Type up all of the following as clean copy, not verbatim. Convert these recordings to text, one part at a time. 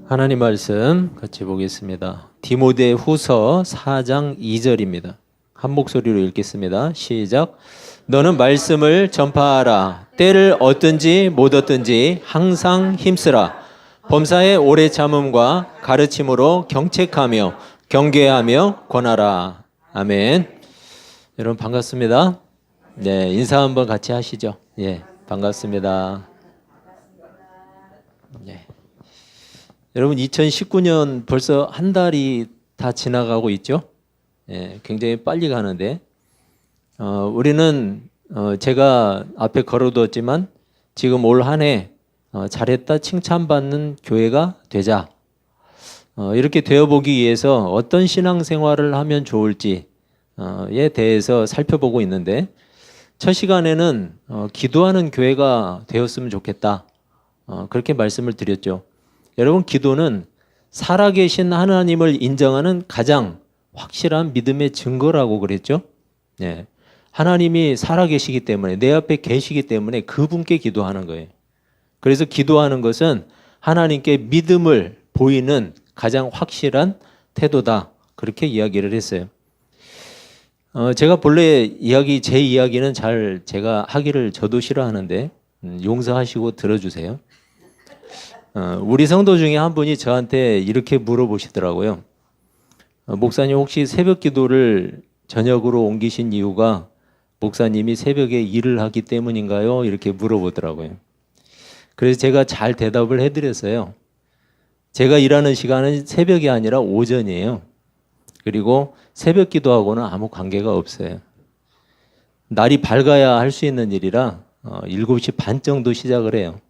하나님 말씀 같이 보겠습니다. 디모데 후서 4장 2절입니다. 한 목소리로 읽겠습니다. 시작. 너는 말씀을 전파하라. 때를 얻든지 못 얻든지 항상 힘쓰라. 범사의 오래 참음과 가르침으로 경책하며 경계하며 권하라. 아멘. 여러분 반갑습니다. 네, 인사 한번 같이 하시죠. 예, 반갑습니다. 네. 여러분 2019년 벌써 한 달이 다 지나가고 있죠. 예, 굉장히 빨리 가는데 우리는 제가 앞에 걸어두었지만 지금 올 한 해 잘했다 칭찬받는 교회가 되자. 이렇게 되어보기 위해서 어떤 신앙생활을 하면 좋을지에 대해서 살펴보고 있는데 첫 시간에는 기도하는 교회가 되었으면 좋겠다. 그렇게 말씀을 드렸죠. 여러분 기도는 살아계신 하나님을 인정하는 가장 확실한 믿음의 증거라고 그랬죠. 네. 하나님이 살아계시기 때문에 내 앞에 계시기 때문에 그분께 기도하는 거예요. 그래서 기도하는 것은 하나님께 믿음을 보이는 가장 확실한 태도다. 그렇게 이야기를 했어요. 제가 본래 제 이야기는 잘 제가 하기를 저도 싫어하는데 용서하시고 들어주세요. 우리 성도 중에 한 분이 저한테 이렇게 물어보시더라고요. 목사님 혹시 새벽 기도를 저녁으로 옮기신 이유가 목사님이 새벽에 일을 하기 때문인가요? 이렇게 물어보더라고요. 그래서 제가 잘 대답을 해드렸어요. 제가 일하는 시간은 새벽이 아니라 오전이에요. 그리고 새벽 기도하고는 아무 관계가 없어요. 날이 밝아야 할 수 있는 일이라 7시 반 정도 시작을 해요.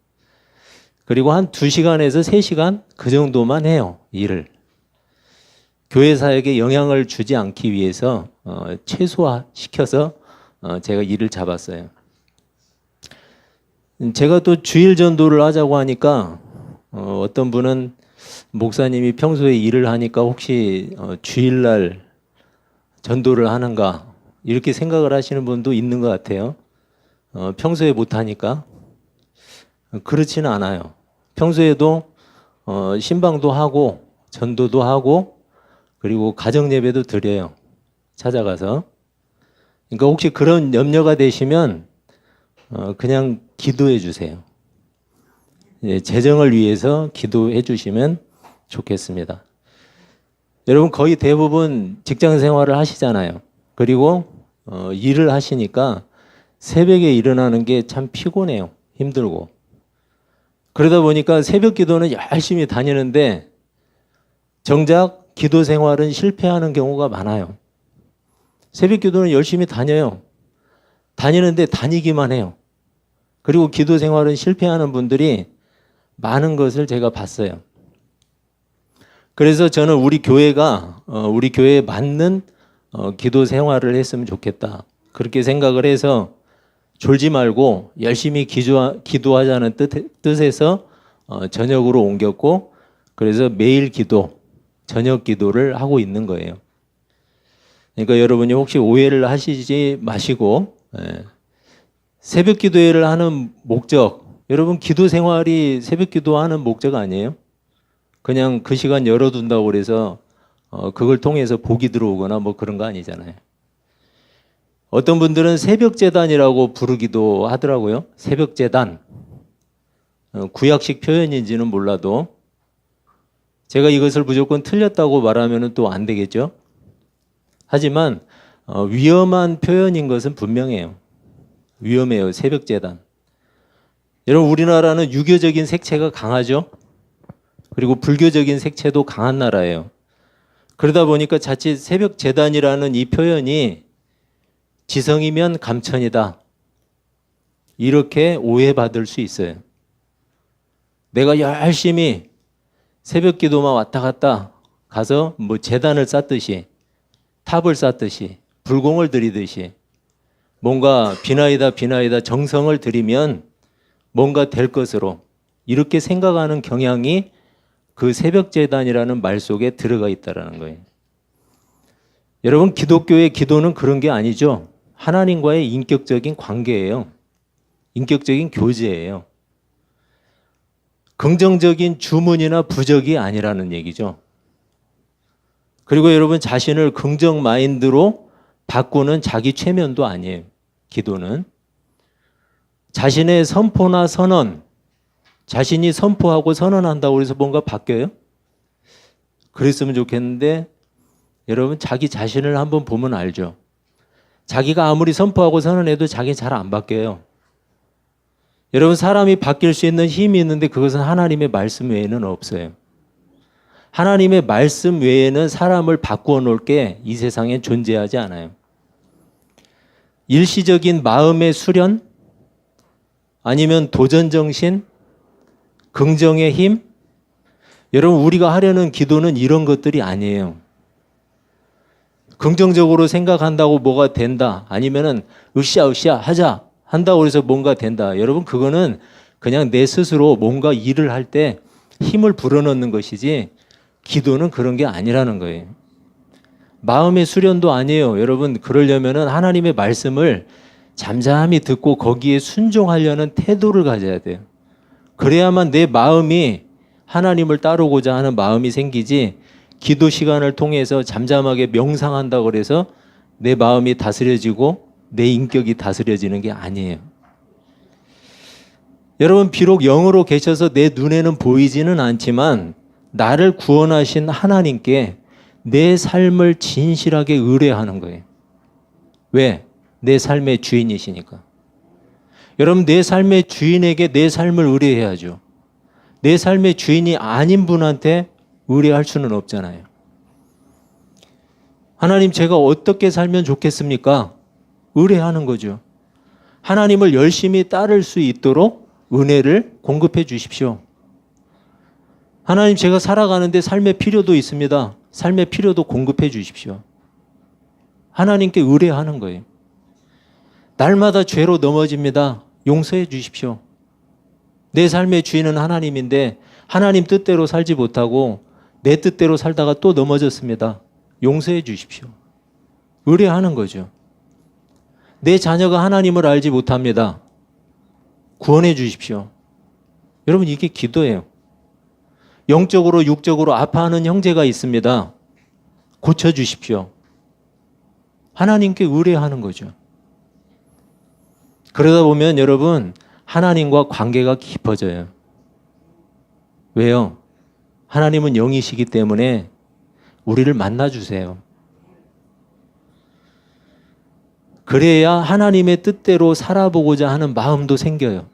그리고 한 2시간에서 3시간 그 정도만 해요. 일을. 교회 사역에 영향을 주지 않기 위해서 최소화시켜서 제가 일을 잡았어요. 제가 또 주일 전도를 하자고 하니까 어떤 분은 목사님이 평소에 일을 하니까 혹시 주일날 전도를 하는가 이렇게 생각을 하시는 분도 있는 것 같아요. 평소에 못하니까. 그렇지는 않아요. 평소에도 신방도 하고 전도도 하고 그리고 가정 예배도 드려요. 찾아가서. 그러니까 혹시 그런 염려가 되시면 그냥 기도해 주세요. 재정을 위해서 기도해 주시면 좋겠습니다. 여러분 거의 대부분 직장 생활을 하시잖아요. 그리고 일을 하시니까 새벽에 일어나는 게 참 피곤해요. 힘들고. 그러다 보니까 새벽 기도는 열심히 다니는데 정작 기도 생활은 실패하는 경우가 많아요. 새벽 기도는 열심히 다녀요. 다니는데 다니기만 해요. 그리고 기도 생활은 실패하는 분들이 많은 것을 제가 봤어요. 그래서 저는 우리 교회에 맞는 기도 생활을 했으면 좋겠다. 그렇게 생각을 해서 졸지 말고 열심히 기도하자는 뜻에서 저녁으로 옮겼고 그래서 매일 저녁 기도를 하고 있는 거예요. 그러니까 여러분이 혹시 오해를 하시지 마시고 새벽 기도회를 하는 목적, 여러분 기도 생활이 새벽 기도하는 목적 아니에요? 그냥 그 시간 열어둔다고 그래서 그걸 통해서 복이 들어오거나 뭐 그런 거 아니잖아요. 어떤 분들은 새벽재단이라고 부르기도 하더라고요. 새벽재단. 구약식 표현인지는 몰라도 제가 이것을 무조건 틀렸다고 말하면 또 안 되겠죠. 하지만 위험한 표현인 것은 분명해요. 위험해요. 새벽재단. 여러분 우리나라는 유교적인 색채가 강하죠. 그리고 불교적인 색채도 강한 나라예요. 그러다 보니까 자칫 새벽재단이라는 이 표현이 지성이면 감천이다. 이렇게 오해받을 수 있어요. 내가 열심히 새벽 기도만 왔다 갔다 가서 뭐 재단을 쌓듯이 탑을 쌓듯이 불공을 들이듯이 뭔가 비나이다 정성을 들이면 뭔가 될 것으로 이렇게 생각하는 경향이 그 새벽재단이라는 말 속에 들어가 있다는 거예요. 여러분 기독교의 기도는 그런 게 아니죠. 하나님과의 인격적인 관계예요. 인격적인 교제예요. 긍정적인 주문이나 부적이 아니라는 얘기죠. 그리고 여러분 자신을 긍정 마인드로 바꾸는 자기 최면도 아니에요. 기도는. 자신의 선포나 선언, 자신이 선포하고 선언한다고 해서 뭔가 바뀌어요? 그랬으면 좋겠는데 여러분 자기 자신을 한번 보면 알죠. 자기가 아무리 선포하고 선언해도 자기는 잘 안 바뀌어요. 여러분 사람이 바뀔 수 있는 힘이 있는데 그것은 하나님의 말씀 외에는 없어요. 하나님의 말씀 외에는 사람을 바꾸어 놓을 게 이 세상에 존재하지 않아요. 일시적인 마음의 수련, 아니면 도전정신, 긍정의 힘. 여러분 우리가 하려는 기도는 이런 것들이 아니에요. 긍정적으로 생각한다고 뭐가 된다, 아니면은 으쌰으쌰 하자 한다고 해서 뭔가 된다. 여러분 그거는 그냥 내 스스로 뭔가 일을 할 때 힘을 불어넣는 것이지 기도는 그런 게 아니라는 거예요. 마음의 수련도 아니에요. 여러분 그러려면은 하나님의 말씀을 잠잠히 듣고 거기에 순종하려는 태도를 가져야 돼요. 그래야만 내 마음이 하나님을 따르고자 하는 마음이 생기지, 기도 시간을 통해서 잠잠하게 명상한다고 그래서 내 마음이 다스려지고 내 인격이 다스려지는 게 아니에요. 여러분 비록 영으로 계셔서 내 눈에는 보이지는 않지만 나를 구원하신 하나님께 내 삶을 진실하게 의뢰하는 거예요. 왜? 내 삶의 주인이시니까. 여러분 내 삶의 주인에게 내 삶을 의뢰해야죠. 내 삶의 주인이 아닌 분한테 의뢰할 수는 없잖아요. 하나님 제가 어떻게 살면 좋겠습니까? 의뢰하는 거죠. 하나님을 열심히 따를 수 있도록 은혜를 공급해 주십시오. 하나님 제가 살아가는데 삶의 필요도 있습니다. 삶의 필요도 공급해 주십시오. 하나님께 의뢰하는 거예요. 날마다 죄로 넘어집니다. 용서해 주십시오. 내 삶의 주인은 하나님인데 하나님 뜻대로 살지 못하고 내 뜻대로 살다가 또 넘어졌습니다. 용서해 주십시오. 의뢰하는 거죠. 내 자녀가 하나님을 알지 못합니다. 구원해 주십시오. 여러분 이게 기도예요. 영적으로 육적으로 아파하는 형제가 있습니다. 고쳐주십시오. 하나님께 의뢰하는 거죠. 그러다 보면 여러분 하나님과 관계가 깊어져요. 왜요? 하나님은 영이시기 때문에 우리를 만나주세요. 그래야 하나님의 뜻대로 살아보고자 하는 마음도 생겨요.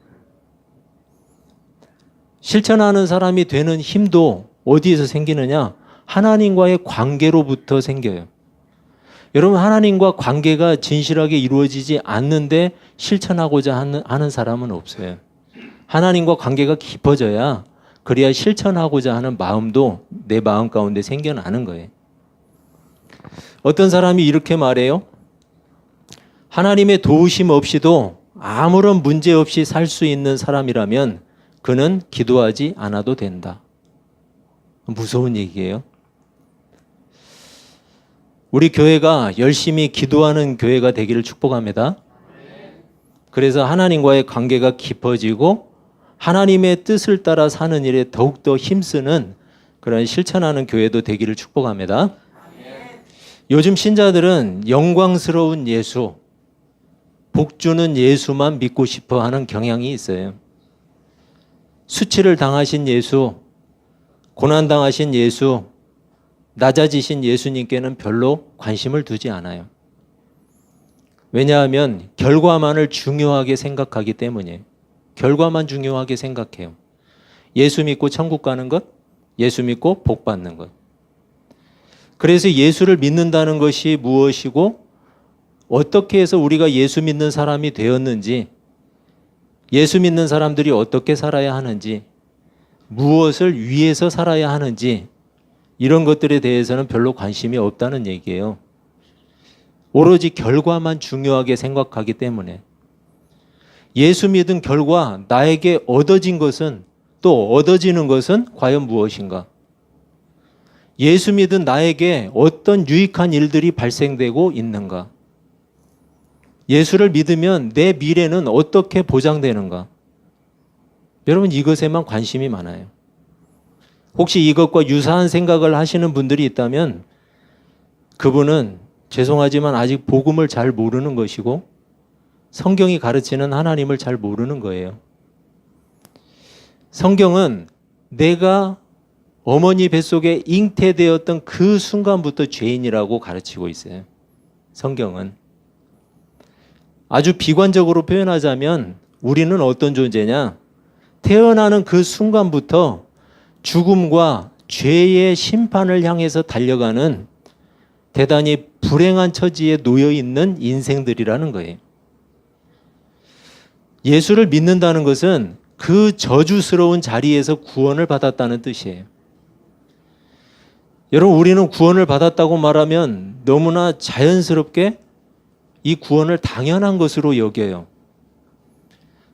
실천하는 사람이 되는 힘도 어디에서 생기느냐? 하나님과의 관계로부터 생겨요. 여러분 하나님과 관계가 진실하게 이루어지지 않는데 실천하고자 하는 사람은 없어요. 하나님과 관계가 깊어져야 그래야 실천하고자 하는 마음도 내 마음 가운데 생겨나는 거예요. 어떤 사람이 이렇게 말해요. 하나님의 도우심 없이도 아무런 문제 없이 살 수 있는 사람이라면 그는 기도하지 않아도 된다. 무서운 얘기예요. 우리 교회가 열심히 기도하는 교회가 되기를 축복합니다. 그래서 하나님과의 관계가 깊어지고 하나님의 뜻을 따라 사는 일에 더욱더 힘쓰는 그런 실천하는 교회도 되기를 축복합니다. 요즘 신자들은 영광스러운 예수, 복주는 예수만 믿고 싶어 하는 경향이 있어요. 수치를 당하신 예수, 고난당하신 예수, 낮아지신 예수님께는 별로 관심을 두지 않아요. 왜냐하면 결과만을 중요하게 생각하기 때문이에요. 결과만 중요하게 생각해요. 예수 믿고 천국 가는 것, 예수 믿고 복 받는 것. 그래서 예수를 믿는다는 것이 무엇이고 어떻게 해서 우리가 예수 믿는 사람이 되었는지, 예수 믿는 사람들이 어떻게 살아야 하는지, 무엇을 위해서 살아야 하는지 이런 것들에 대해서는 별로 관심이 없다는 얘기예요. 오로지 결과만 중요하게 생각하기 때문에. 예수 믿은 결과 나에게 얻어진 것은, 또 얻어지는 것은 과연 무엇인가? 예수 믿은 나에게 어떤 유익한 일들이 발생되고 있는가? 예수를 믿으면 내 미래는 어떻게 보장되는가? 여러분 이것에만 관심이 많아요. 혹시 이것과 유사한 생각을 하시는 분들이 있다면 그분은 죄송하지만 아직 복음을 잘 모르는 것이고 성경이 가르치는 하나님을 잘 모르는 거예요. 성경은 내가 어머니 뱃속에 잉태되었던 그 순간부터 죄인이라고 가르치고 있어요. 성경은. 아주 비관적으로 표현하자면 우리는 어떤 존재냐? 태어나는 그 순간부터 죽음과 죄의 심판을 향해서 달려가는 대단히 불행한 처지에 놓여 있는 인생들이라는 거예요. 예수를 믿는다는 것은 그 저주스러운 자리에서 구원을 받았다는 뜻이에요. 여러분, 우리는 구원을 받았다고 말하면 너무나 자연스럽게 이 구원을 당연한 것으로 여겨요.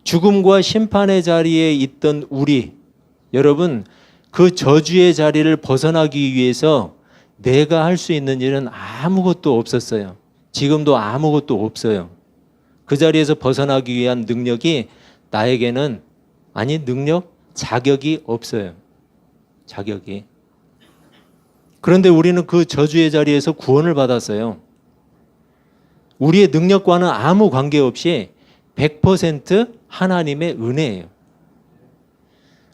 죽음과 심판의 자리에 있던 우리, 여러분, 그 저주의 자리를 벗어나기 위해서 내가 할 수 있는 일은 아무것도 없었어요. 지금도 아무것도 없어요. 그 자리에서 벗어나기 위한 능력이 나에게는, 아니, 자격이 없어요. 자격이. 그런데 우리는 그 저주의 자리에서 구원을 받았어요. 우리의 능력과는 아무 관계없이 100% 하나님의 은혜예요.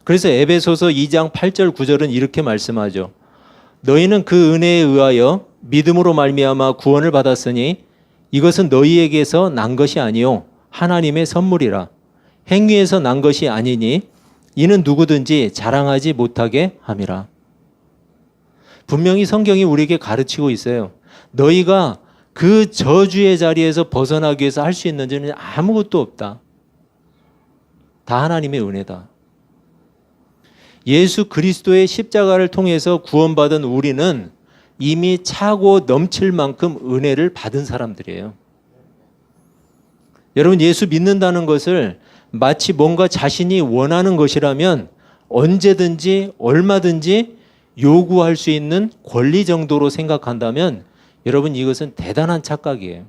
그래서 에베소서 2장 8절 9절은 이렇게 말씀하죠. 너희는 그 은혜에 의하여 믿음으로 말미암아 구원을 받았으니 이것은 너희에게서 난 것이 아니요 하나님의 선물이라. 행위에서 난 것이 아니니 이는 누구든지 자랑하지 못하게 함이라. 분명히 성경이 우리에게 가르치고 있어요. 너희가 그 저주의 자리에서 벗어나기 위해서 할 수 있는 일은 아무것도 없다. 다 하나님의 은혜다. 예수 그리스도의 십자가를 통해서 구원받은 우리는 이미 차고 넘칠 만큼 은혜를 받은 사람들이에요. 여러분, 예수 믿는다는 것을 마치 뭔가 자신이 원하는 것이라면 언제든지 얼마든지 요구할 수 있는 권리 정도로 생각한다면 여러분, 이것은 대단한 착각이에요.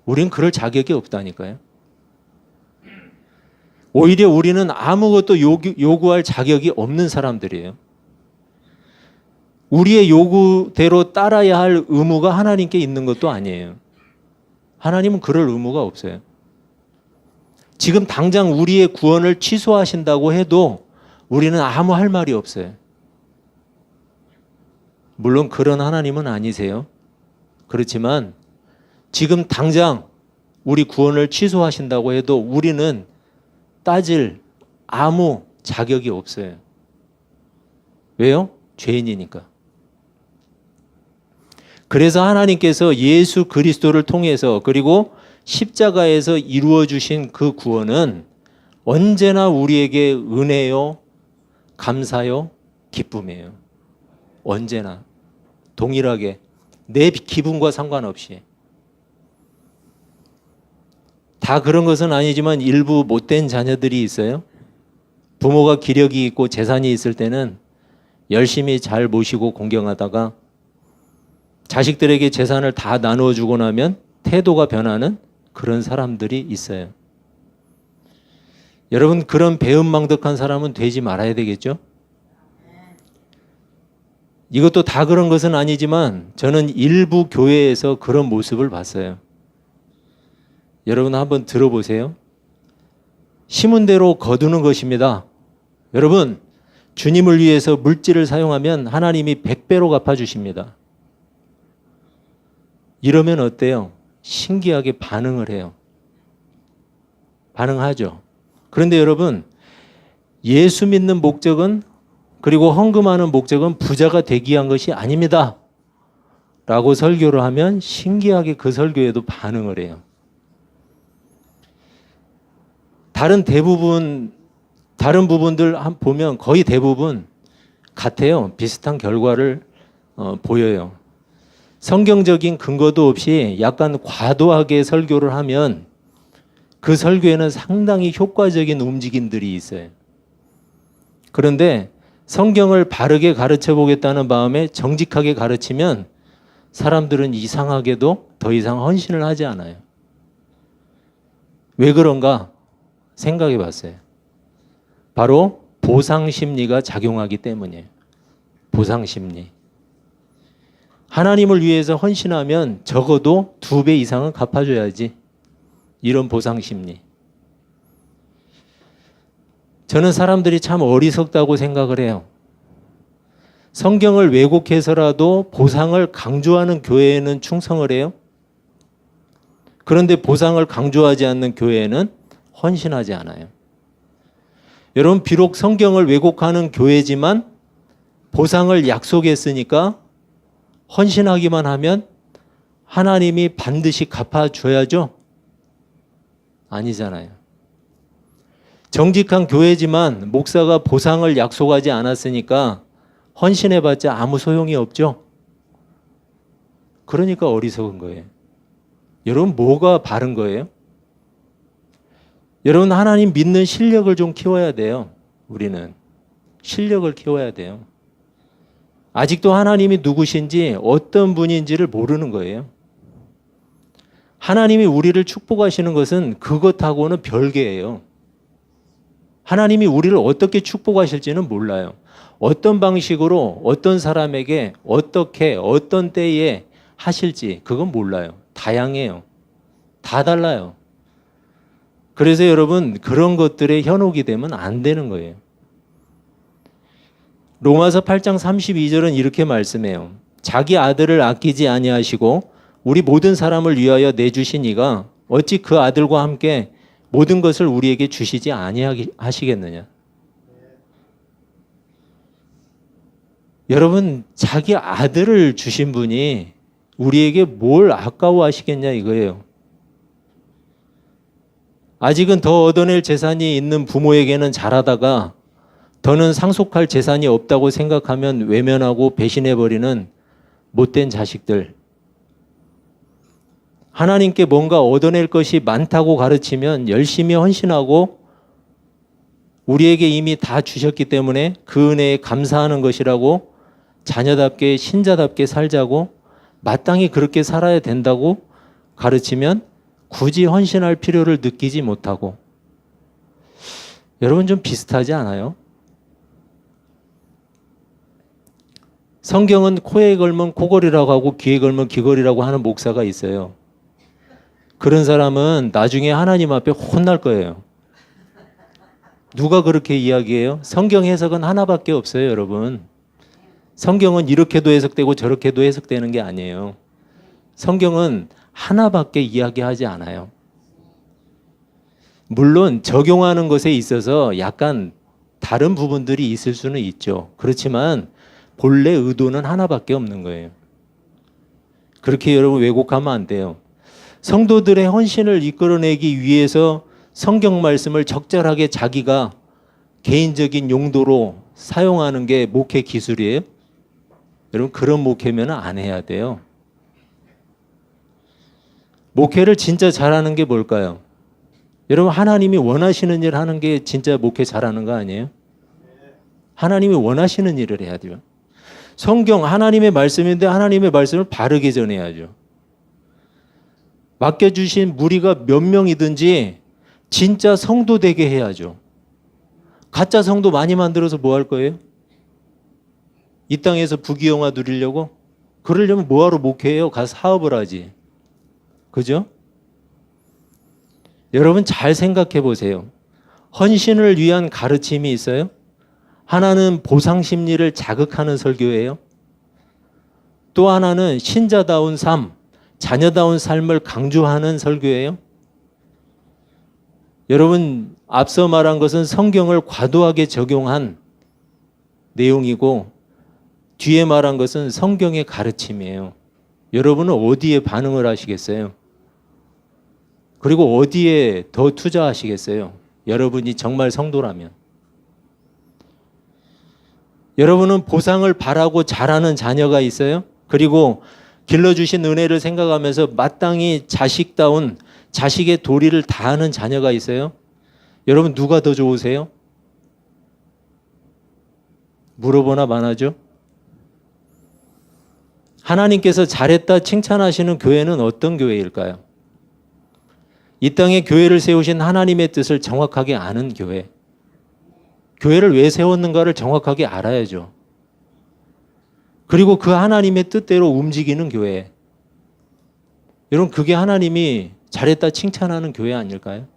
우린 그럴 자격이 없다니까요. 오히려 우리는 아무것도 요구할 자격이 없는 사람들이에요. 우리의 요구대로 따라야 할 의무가 하나님께 있는 것도 아니에요. 하나님은 그럴 의무가 없어요. 지금 당장 우리의 구원을 취소하신다고 해도 우리는 아무 할 말이 없어요. 물론 그런 하나님은 아니세요. 그렇지만 지금 당장 우리 구원을 취소하신다고 해도 우리는 따질 아무 자격이 없어요. 왜요? 죄인이니까. 그래서 하나님께서 예수 그리스도를 통해서 그리고 십자가에서 이루어 주신 그 구원은 언제나 우리에게 은혜요, 감사요, 기쁨이에요. 언제나 동일하게 내 기분과 상관없이. 다 그런 것은 아니지만 일부 못된 자녀들이 있어요. 부모가 기력이 있고 재산이 있을 때는 열심히 잘 모시고 공경하다가 자식들에게 재산을 다 나누어 주고 나면 태도가 변하는 그런 사람들이 있어요. 여러분, 그런 배은망덕한 사람은 되지 말아야 되겠죠? 이것도 다 그런 것은 아니지만 저는 일부 교회에서 그런 모습을 봤어요. 여러분 한번 들어보세요. 심은 대로 거두는 것입니다. 여러분, 주님을 위해서 물질을 사용하면 하나님이 100배로 갚아주십니다. 이러면 어때요? 신기하게 반응을 해요. 반응하죠. 그런데 여러분, 예수 믿는 목적은, 그리고 헌금하는 목적은 부자가 되기 위한 것이 아닙니다. 라고 설교를 하면 신기하게 그 설교에도 반응을 해요. 다른 부분들 보면 거의 대부분 같아요. 비슷한 결과를 보여요. 성경적인 근거도 없이 약간 과도하게 설교를 하면 그 설교에는 상당히 효과적인 움직임들이 있어요. 그런데 성경을 바르게 가르쳐 보겠다는 마음에 정직하게 가르치면 사람들은 이상하게도 더 이상 헌신을 하지 않아요. 왜 그런가 생각해 봤어요. 바로 보상심리가 작용하기 때문이에요. 보상심리. 하나님을 위해서 헌신하면 적어도 2배 이상은 갚아줘야지. 이런 보상심리. 저는 사람들이 참 어리석다고 생각을 해요. 성경을 왜곡해서라도 보상을 강조하는 교회에는 충성을 해요. 그런데 보상을 강조하지 않는 교회에는 헌신하지 않아요. 여러분, 비록 성경을 왜곡하는 교회지만 보상을 약속했으니까 헌신하기만 하면 하나님이 반드시 갚아줘야죠? 아니잖아요. 정직한 교회지만 목사가 보상을 약속하지 않았으니까 헌신해봤자 아무 소용이 없죠? 그러니까 어리석은 거예요. 여러분, 뭐가 바른 거예요? 여러분, 하나님 믿는 실력을 좀 키워야 돼요. 우리는 실력을 키워야 돼요. 아직도 하나님이 누구신지 어떤 분인지를 모르는 거예요. 하나님이 우리를 축복하시는 것은 그것하고는 별개예요. 하나님이 우리를 어떻게 축복하실지는 몰라요. 어떤 방식으로 어떤 사람에게 어떻게 어떤 때에 하실지 그건 몰라요. 다양해요. 다 달라요. 그래서 여러분, 그런 것들에 현혹이 되면 안 되는 거예요. 로마서 8장 32절은 이렇게 말씀해요. 자기 아들을 아끼지 아니하시고 우리 모든 사람을 위하여 내주신 이가 어찌 그 아들과 함께 모든 것을 우리에게 주시지 아니하시겠느냐. 여러분, 자기 아들을 주신 분이 우리에게 뭘 아까워하시겠냐 이거예요. 아직은 더 얻어낼 재산이 있는 부모에게는 잘하다가 더는 상속할 재산이 없다고 생각하면 외면하고 배신해버리는 못된 자식들. 하나님께 뭔가 얻어낼 것이 많다고 가르치면 열심히 헌신하고 우리에게 이미 다 주셨기 때문에 그 은혜에 감사하는 것이라고 자녀답게 신자답게 살자고 마땅히 그렇게 살아야 된다고 가르치면 굳이 헌신할 필요를 느끼지 못하고. 여러분, 좀 비슷하지 않아요? 성경은 코에 걸면 코걸이라고 하고 귀에 걸면 귀걸이라고 하는 목사가 있어요. 그런 사람은 나중에 하나님 앞에 혼날 거예요. 누가 그렇게 이야기해요? 성경 해석은 하나밖에 없어요, 여러분. 성경은 이렇게도 해석되고 저렇게도 해석되는 게 아니에요. 성경은 하나밖에 이야기하지 않아요. 물론 적용하는 것에 있어서 약간 다른 부분들이 있을 수는 있죠. 그렇지만 본래 의도는 하나밖에 없는 거예요. 그렇게 여러분 왜곡하면 안 돼요. 성도들의 헌신을 이끌어내기 위해서 성경 말씀을 적절하게 자기가 개인적인 용도로 사용하는 게 목회 기술이에요. 여러분, 그런 목회면 안 해야 돼요. 목회를 진짜 잘하는 게 뭘까요? 여러분, 하나님이 원하시는 일 하는 게 진짜 목회 잘하는 거 아니에요? 하나님이 원하시는 일을 해야 돼요. 성경 하나님의 말씀인데 하나님의 말씀을 바르게 전해야죠. 맡겨주신 무리가 몇 명이든지 진짜 성도 되게 해야죠. 가짜 성도 많이 만들어서 뭐 할 거예요? 이 땅에서 부귀영화 누리려고? 그러려면 뭐하러 목회해요? 가서 사업을 하지. 그죠? 여러분, 잘 생각해 보세요. 헌신을 위한 가르침이 있어요? 하나는 보상 심리를 자극하는 설교예요. 또 하나는 신자다운 삶, 자녀다운 삶을 강조하는 설교예요. 여러분, 앞서 말한 것은 성경을 과도하게 적용한 내용이고 뒤에 말한 것은 성경의 가르침이에요. 여러분은 어디에 반응을 하시겠어요? 그리고 어디에 더 투자하시겠어요? 여러분이 정말 성도라면. 여러분은 보상을 바라고 잘하는 자녀가 있어요? 그리고 길러주신 은혜를 생각하면서 마땅히 자식다운 자식의 도리를 다하는 자녀가 있어요? 여러분, 누가 더 좋으세요? 물어보나 마나죠? 하나님께서 잘했다 칭찬하시는 교회는 어떤 교회일까요? 이 땅에 교회를 세우신 하나님의 뜻을 정확하게 아는 교회. 교회를 왜 세웠는가를 정확하게 알아야죠. 그리고 그 하나님의 뜻대로 움직이는 교회. 여러분, 그게 하나님이 잘했다 칭찬하는 교회 아닐까요?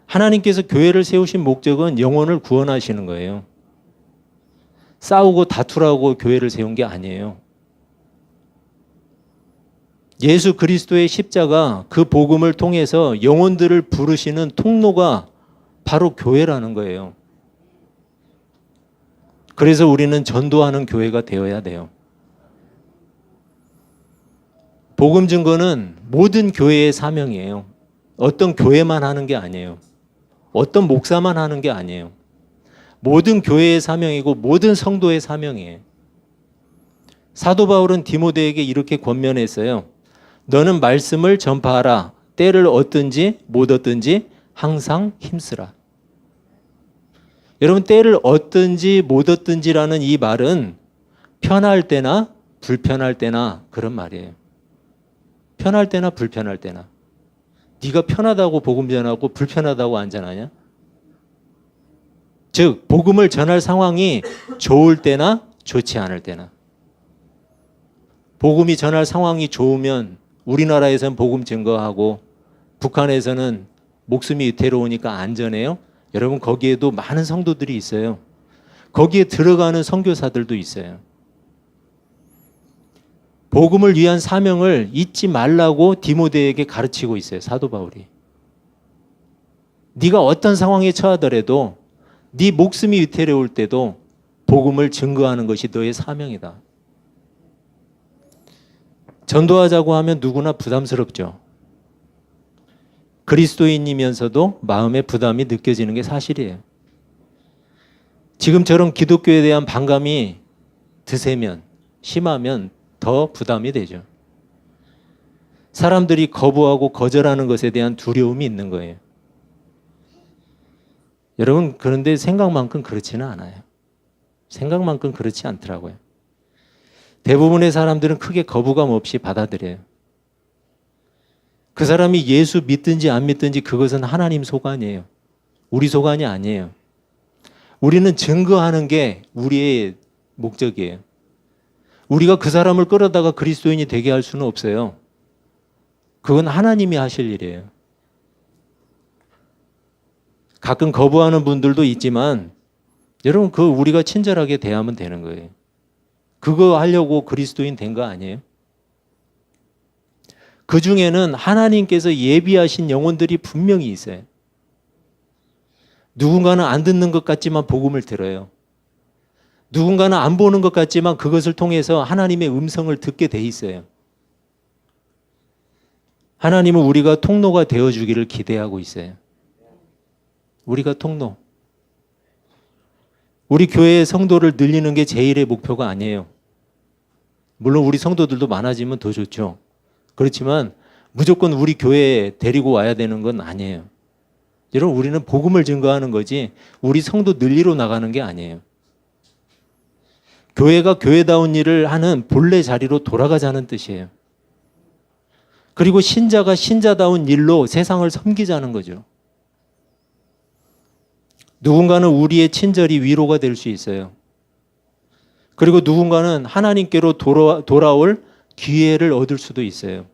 하나님께서 교회를 세우신 목적은 영혼을 구원하시는 거예요. 싸우고 다투라고 교회를 세운 게 아니에요. 예수 그리스도의 십자가, 그 복음을 통해서 영혼들을 부르시는 통로가 바로 교회라는 거예요. 그래서 우리는 전도하는 교회가 되어야 돼요. 복음 증거는 모든 교회의 사명이에요. 어떤 교회만 하는 게 아니에요. 어떤 목사만 하는 게 아니에요. 모든 교회의 사명이고 모든 성도의 사명이에요. 사도 바울은 디모데에게 이렇게 권면했어요. 너는 말씀을 전파하라. 때를 얻든지 못 얻든지 항상 힘쓰라. 여러분, 때를 얻든지 못 얻든지라는 이 말은 편할 때나 불편할 때나 그런 말이에요. 편할 때나 불편할 때나. 네가 편하다고 복음 전하고 불편하다고 안 전하냐? 즉, 복음을 전할 상황이 좋을 때나 좋지 않을 때나. 복음이 전할 상황이 좋으면 우리나라에서는 복음 증거하고 북한에서는 목숨이 위태로우니까 안 전해요. 여러분, 거기에도 많은 성도들이 있어요. 거기에 들어가는 선교사들도 있어요. 복음을 위한 사명을 잊지 말라고 디모데에게 가르치고 있어요. 사도 바울이. 네가 어떤 상황에 처하더라도 네 목숨이 위태로울 때도 복음을 증거하는 것이 너의 사명이다. 전도하자고 하면 누구나 부담스럽죠. 그리스도인이면서도 마음의 부담이 느껴지는 게 사실이에요. 지금처럼 기독교에 대한 반감이 드세면, 심하면 더 부담이 되죠. 사람들이 거부하고 거절하는 것에 대한 두려움이 있는 거예요. 여러분, 그런데 생각만큼 그렇지는 않아요. 생각만큼 그렇지 않더라고요. 대부분의 사람들은 크게 거부감 없이 받아들여요. 그 사람이 예수 믿든지 안 믿든지 그것은 하나님 소관이에요. 우리 소관이 아니에요. 우리는 증거하는 게 우리의 목적이에요. 우리가 그 사람을 끌어다가 그리스도인이 되게 할 수는 없어요. 그건 하나님이 하실 일이에요. 가끔 거부하는 분들도 있지만 여러분, 그거 우리가 친절하게 대하면 되는 거예요. 그거 하려고 그리스도인 된 거 아니에요? 그 중에는 하나님께서 예비하신 영혼들이 분명히 있어요. 누군가는 안 듣는 것 같지만 복음을 들어요. 누군가는 안 보는 것 같지만 그것을 통해서 하나님의 음성을 듣게 돼 있어요. 하나님은 우리가 통로가 되어주기를 기대하고 있어요. 우리가 통로. 우리 교회의 성도를 늘리는 게 제일의 목표가 아니에요. 물론 우리 성도들도 많아지면 더 좋죠. 그렇지만 무조건 우리 교회에 데리고 와야 되는 건 아니에요. 여러분, 우리는 복음을 증거하는 거지 우리 성도 늘리러 나가는 게 아니에요. 교회가 교회다운 일을 하는 본래 자리로 돌아가자는 뜻이에요. 그리고 신자가 신자다운 일로 세상을 섬기자는 거죠. 누군가는 우리의 친절이 위로가 될 수 있어요. 그리고 누군가는 하나님께로 돌아올 기회를 얻을 수도 있어요.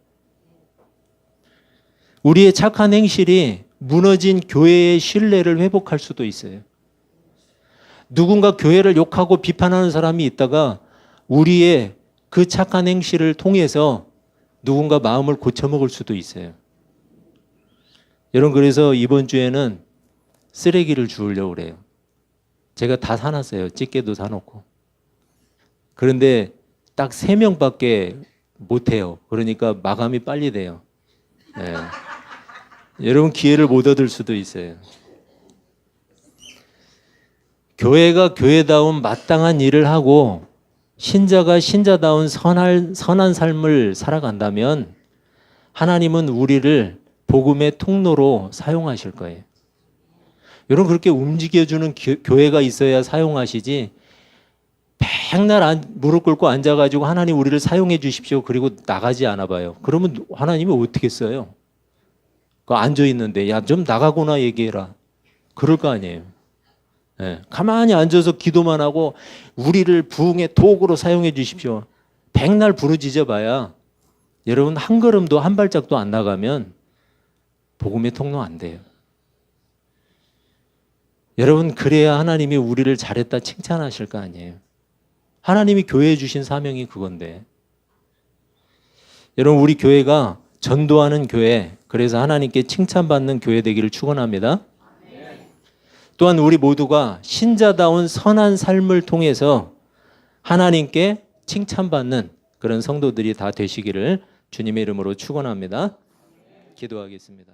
우리의 착한 행실이 무너진 교회의 신뢰를 회복할 수도 있어요. 누군가 교회를 욕하고 비판하는 사람이 있다가 우리의 그 착한 행실을 통해서 누군가 마음을 고쳐먹을 수도 있어요. 여러분, 그래서 이번 주에는 쓰레기를 주우려고 그래요. 제가 다 사놨어요. 집게도 사놓고. 그런데 딱 3명밖에 못해요. 그러니까 마감이 빨리 돼요. 네. 여러분, 기회를 못 얻을 수도 있어요. 교회가 교회다운 마땅한 일을 하고 신자가 신자다운 선한 삶을 살아간다면 하나님은 우리를 복음의 통로로 사용하실 거예요. 여러분, 그렇게 움직여주는 교회가 있어야 사용하시지 백날 무릎 꿇고 앉아가지고 하나님 우리를 사용해 주십시오 그리고 나가지 않아 봐요. 그러면 하나님이 어떻게 써요? 앉아있는데 야, 좀 나가거나 얘기해라. 그럴 거 아니에요. 예, 가만히 앉아서 기도만 하고 우리를 부흥의 도구로 사용해 주십시오. 백날 부르짖어 봐야 여러분 한 걸음도 한 발짝도 안 나가면 복음의 통로 안 돼요. 여러분 그래야 하나님이 우리를 잘했다 칭찬하실 거 아니에요. 하나님이 교회에 주신 사명이 그건데. 여러분 우리 교회가 전도하는 교회, 그래서 하나님께 칭찬받는 교회 되기를 축원합니다. 또한 우리 모두가 신자다운 선한 삶을 통해서 하나님께 칭찬받는 그런 성도들이 다 되시기를 주님의 이름으로 축원합니다. 기도하겠습니다.